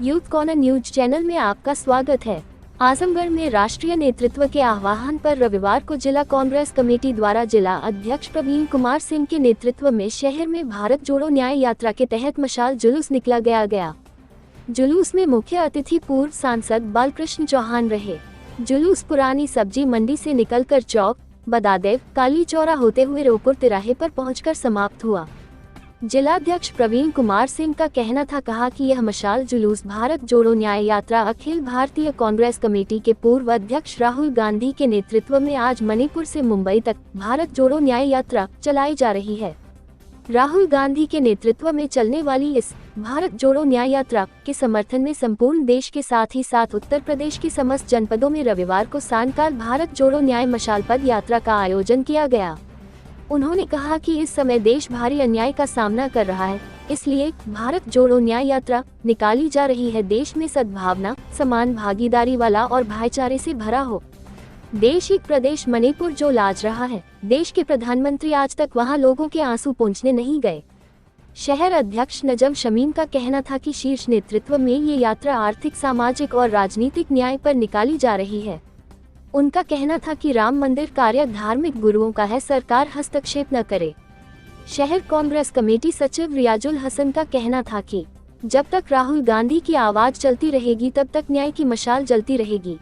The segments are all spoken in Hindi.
यूथ कॉर्नर न्यूज चैनल में आपका स्वागत है। आजमगढ़ में राष्ट्रीय नेतृत्व के आह्वान पर रविवार को जिला कांग्रेस कमेटी द्वारा जिला अध्यक्ष प्रवीण कुमार सिंह के नेतृत्व में शहर में भारत जोड़ो न्याय यात्रा के तहत मशाल जुलूस निकला गया। जुलूस में मुख्य अतिथि पूर्व सांसद बालकृष्ण चौहान रहे। जुलूस पुरानी सब्जी मंडी से निकलकर चौक बदादेव काली चौरा होते हुए रोपुर तिराहे पर पहुंचकर समाप्त हुआ। जिलाध्यक्ष प्रवीण कुमार सिंह का कहना था कि यह मशाल जुलूस भारत जोड़ो न्याय यात्रा अखिल भारतीय कांग्रेस कमेटी के पूर्व अध्यक्ष राहुल गांधी के नेतृत्व में आज मणिपुर से मुंबई तक भारत जोड़ो न्याय यात्रा चलाई जा रही है। राहुल गांधी के नेतृत्व में चलने वाली इस भारत जोड़ो न्याय यात्रा के समर्थन में संपूर्ण देश के साथ ही साथ उत्तर प्रदेश के समस्त जनपदों में रविवार को सायंकाल भारत जोड़ो न्याय मशाल पद यात्रा का आयोजन किया गया। उन्होंने कहा कि इस समय देश भारी अन्याय का सामना कर रहा है, इसलिए भारत जोड़ो न्याय यात्रा निकाली जा रही है। देश में सद्भावना, समान भागीदारी वाला और भाईचारे से भरा हो। देश एक प्रदेश मणिपुर जो लाज रहा है। देश के प्रधानमंत्री आज तक वहां लोगों के आंसू पोंछने नहीं गए। शहर अध्यक्ष नजम शमीम का कहना था कि शीर्ष नेतृत्व में ये यात्रा आर्थिक, सामाजिक और राजनीतिक न्याय पर निकाली जा रही है। उनका कहना था कि राम मंदिर कार्य धार्मिक गुरुओं का है, सरकार हस्तक्षेप न करे। शहर कांग्रेस कमेटी सचिव रियाजुल हसन का कहना था कि जब तक राहुल गांधी की आवाज चलती रहेगी तब तक न्याय की मशाल जलती रहेगी।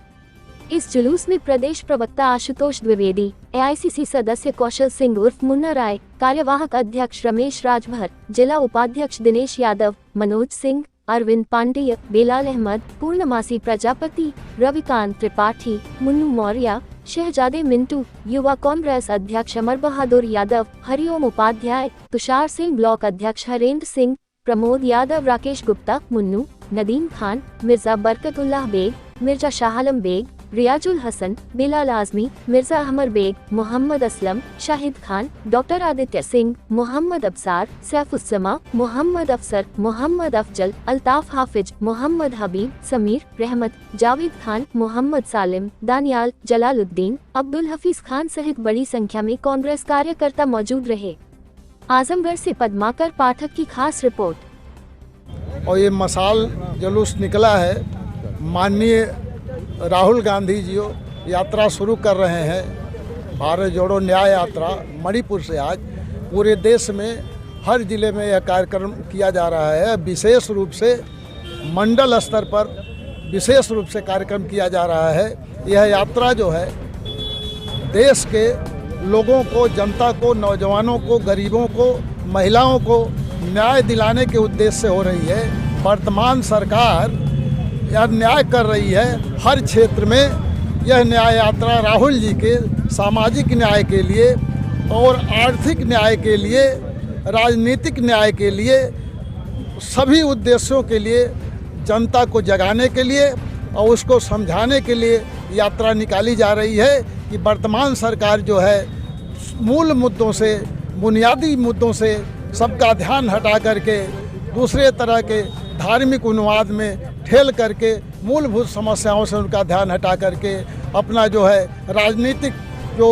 इस जुलूस में प्रदेश प्रवक्ता आशुतोष द्विवेदी, एआईसीसी सदस्य कौशल सिंह उर्फ मुन्ना राय, कार्यवाहक अध्यक्ष रमेश राजभर, जिला उपाध्यक्ष दिनेश यादव, मनोज सिंह, अरविंद पांडेय, बेलाल अहमद, पूर्णमासी प्रजापति, रविकांत त्रिपाठी, मुन्नू मौर्य, शहजादे मिंटू, युवा कांग्रेस अध्यक्ष अमर बहादुर यादव, हरिओम उपाध्याय, तुषार सिंह, ब्लॉक अध्यक्ष हरेंद्र सिंह, प्रमोद यादव, राकेश गुप्ता, मुन्नू, नदीम खान, मिर्जा बरकतुल्लाह बेग, मिर्जा शाह आलम बेग, रियाजुल हसन, बिलाल आजमी, मिर्जा अहमर बेग, मोहम्मद असलम, शाहिद खान, डॉक्टर आदित्य सिंह, मोहम्मद अबसार, सैफुस्समा, मोहम्मद अफसर, मोहम्मद अफजल, अल्ताफ हाफिज, मोहम्मद हबीब, समीर, रहमत, जावेद खान, मोहम्मद सालिम, दानियाल, जलालुद्दीन, अब्दुल हफीज खान सहित बड़ी संख्या में कांग्रेस कार्यकर्ता मौजूद रहे। आजमगढ़ से पद्माकर पाठक की खास रिपोर्ट। और ये मशाल जुलूस निकला है, माननीय राहुल गांधी जी यात्रा शुरू कर रहे हैं। भारत जोड़ो न्याय यात्रा मणिपुर से आज पूरे देश में हर जिले में यह कार्यक्रम किया जा रहा है। विशेष रूप से मंडल स्तर पर विशेष रूप से कार्यक्रम किया जा रहा है। यह यात्रा जो है देश के लोगों को, जनता को, नौजवानों को, गरीबों को, महिलाओं को न्याय दिलाने के उद्देश्य से हो रही है। वर्तमान सरकार यह न्याय कर रही है हर क्षेत्र में। यह न्याय यात्रा राहुल जी के सामाजिक न्याय के लिए और आर्थिक न्याय के लिए, राजनीतिक न्याय के लिए, सभी उद्देश्यों के लिए, जनता को जगाने के लिए और उसको समझाने के लिए यात्रा निकाली जा रही है कि वर्तमान सरकार जो है मूल मुद्दों से, बुनियादी मुद्दों से सबका ध्यान हटा करके दूसरे तरह के धार्मिक उन्माद में ठेल करके मूलभूत समस्याओं से उनका ध्यान हटा करके अपना जो है राजनीतिक जो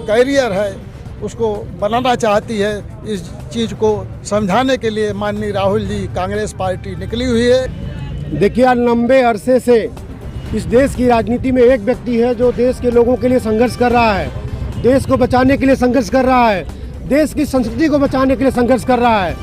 कैरियर है उसको बनाना चाहती है। इस चीज़ को समझाने के लिए माननीय राहुल जी कांग्रेस पार्टी निकली हुई है। देखिए, आज लंबे अरसे से इस देश की राजनीति में एक व्यक्ति है जो देश के लोगों के लिए संघर्ष कर रहा है, देश को बचाने के लिए संघर्ष कर रहा है, देश की संस्कृति को बचाने के लिए संघर्ष कर रहा है।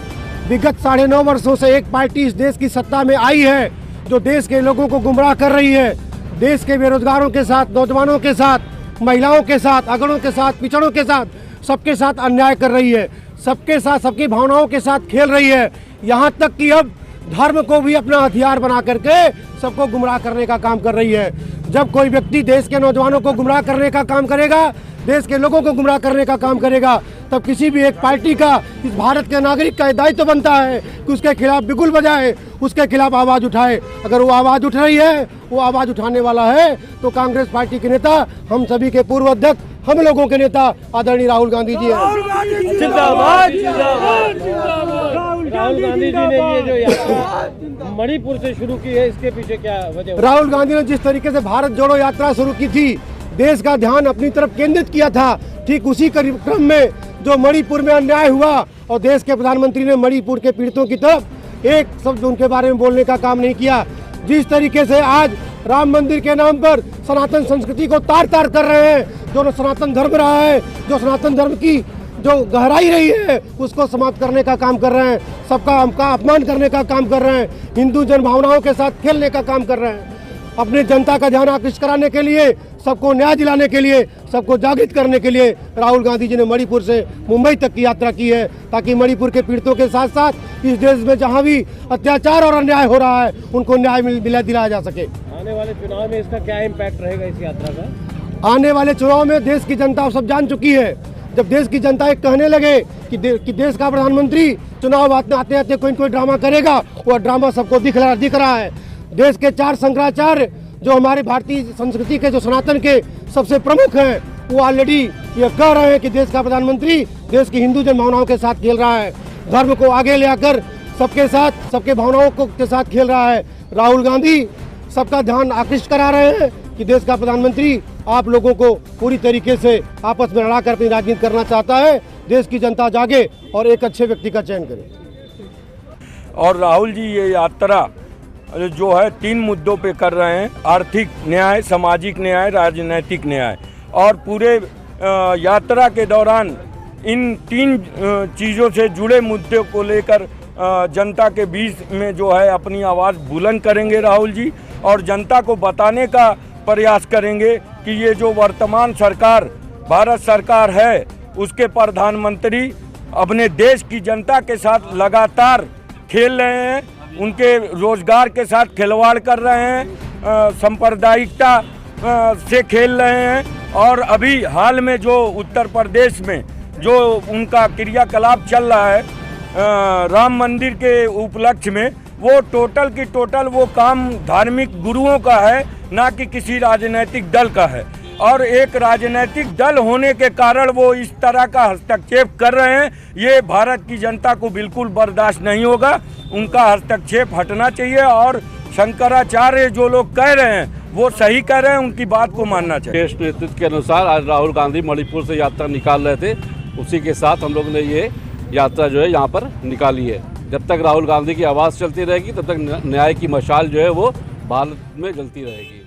विगत 9.5 वर्षों से एक पार्टी इस देश की सत्ता में आई है जो देश के लोगों को गुमराह कर रही है। देश के बेरोजगारों के साथ, नौजवानों के साथ, महिलाओं के साथ, अगड़ों के साथ, पिछड़ों के साथ, सबके साथ अन्याय कर रही है। सबके साथ, सबकी भावनाओं के साथ खेल रही है। यहाँ तक कि अब धर्म को भी अपना हथियार बना करके सबको गुमराह करने का काम कर रही है। जब कोई व्यक्ति देश के नौजवानों को गुमराह करने का काम करेगा, देश के लोगों को गुमराह करने का काम करेगा, तब किसी भी एक पार्टी का, इस भारत के नागरिक का दायित्व बनता है कि उसके खिलाफ बिगुल बजाए, उसके खिलाफ आवाज़ उठाए। अगर वो आवाज़ उठ रही है, वो आवाज़ उठाने वाला है, तो कांग्रेस पार्टी के नेता, हम सभी के पूर्व अध्यक्ष, हम लोगों के नेता आदरणीय राहुल गांधी जी हैं। जिंदाबाद, जिंदाबाद, जिंदाबाद। राहुल गांधी जी ने ये जो यात्रा मणिपुर से शुरू की है, इसके पीछे क्या वजह? राहुल गांधी ने जिस तरीके से भारत जोड़ो यात्रा शुरू की थी, देश का ध्यान अपनी तरफ केंद्रित किया था, ठीक उसी क्रम में जो मणिपुर में अन्याय हुआ और देश के प्रधानमंत्री ने मणिपुर के पीड़ितों की तरफ एक शब्द उनके बारे में बोलने का काम नहीं किया। जिस तरीके से आज राम मंदिर के नाम पर सनातन संस्कृति को तार तार कर रहे हैं, जो सनातन धर्म रहा है, जो सनातन धर्म की जो गहराई रही है, उसको समाप्त करने का काम कर रहे हैं, सबका अपमान करने का काम कर रहे हैं, हिंदू जन भावनाओं के साथ खेलने का काम कर रहे हैं। अपने जनता का ध्यान आकृष्ट कराने के लिए, सबको न्याय दिलाने के लिए, सबको जागृत करने के लिए राहुल गांधी जी ने मणिपुर से मुंबई तक की यात्रा की है, ताकि मणिपुर के पीड़ितों के साथ साथ इस देश में जहां भी अत्याचार और अन्याय हो रहा है उनको न्याय दिलाया जा सके। आने वाले चुनाव में इसका क्या इम्पैक्ट रहेगा इस यात्रा का? आने वाले चुनाव में देश की जनता सब जान चुकी है। जब देश की जनता एक कहने लगे कि देश का प्रधानमंत्री चुनाव आते आते कोई ड्रामा करेगा, वो ड्रामा सबको दिख रहा है। देश के 4 शंकराचार्य जो हमारे भारतीय संस्कृति के, जो सनातन के सबसे प्रमुख हैं, वो ऑलरेडी ये कह रहे हैं कि देश का प्रधानमंत्री देश की हिंदू जन भावनाओं के साथ खेल रहा है, धर्म को आगे ले आकर सबके साथ, सबके भावनाओं के साथ खेल रहा है। राहुल गांधी सबका ध्यान आकृष्ट करा रहे हैं कि देश का प्रधानमंत्री आप लोगों को पूरी तरीके से आपस में लड़ाकर अपनी राजनीति करना चाहता है। देश की जनता जागे और एक अच्छे व्यक्ति का चयन करे। और राहुल जी ये यात्रा जो है 3 मुद्दों पे कर रहे हैं: आर्थिक न्याय, सामाजिक न्याय, राजनीतिक न्याय। और पूरे यात्रा के दौरान इन 3 चीज़ों से जुड़े मुद्दों को लेकर जनता के बीच में जो है अपनी आवाज़ बुलंद करेंगे राहुल जी, और जनता को बताने का प्रयास करेंगे कि ये जो वर्तमान सरकार भारत सरकार है, उसके प्रधानमंत्री अपने देश की जनता के साथ लगातार खेल रहे हैं, उनके रोजगार के साथ खिलवाड़ कर रहे हैं, सांप्रदायिकता से खेल रहे हैं। और अभी हाल में जो उत्तर प्रदेश में जो उनका क्रियाकलाप चल रहा है राम मंदिर के उपलक्ष्य में, वो टोटल की टोटल वो काम धार्मिक गुरुओं का है, ना कि किसी राजनीतिक दल का है। और एक राजनीतिक दल होने के कारण वो इस तरह का हस्तक्षेप कर रहे हैं, ये भारत की जनता को बिल्कुल बर्दाश्त नहीं होगा। उनका हस्तक्षेप हटना चाहिए, और शंकराचार्य जो लोग कह रहे हैं वो सही कह रहे हैं, उनकी बात को मानना चाहिए। देश नेतृत्व के अनुसार आज राहुल गांधी मणिपुर से यात्रा निकाल रहे थे, उसी के साथ हम लोग ने ये यात्रा जो है यहाँ पर निकाली है। जब तक राहुल गांधी की आवाज़ चलती रहेगी तब तक न्याय की मशाल जो है वो भारत में जलती रहेगी।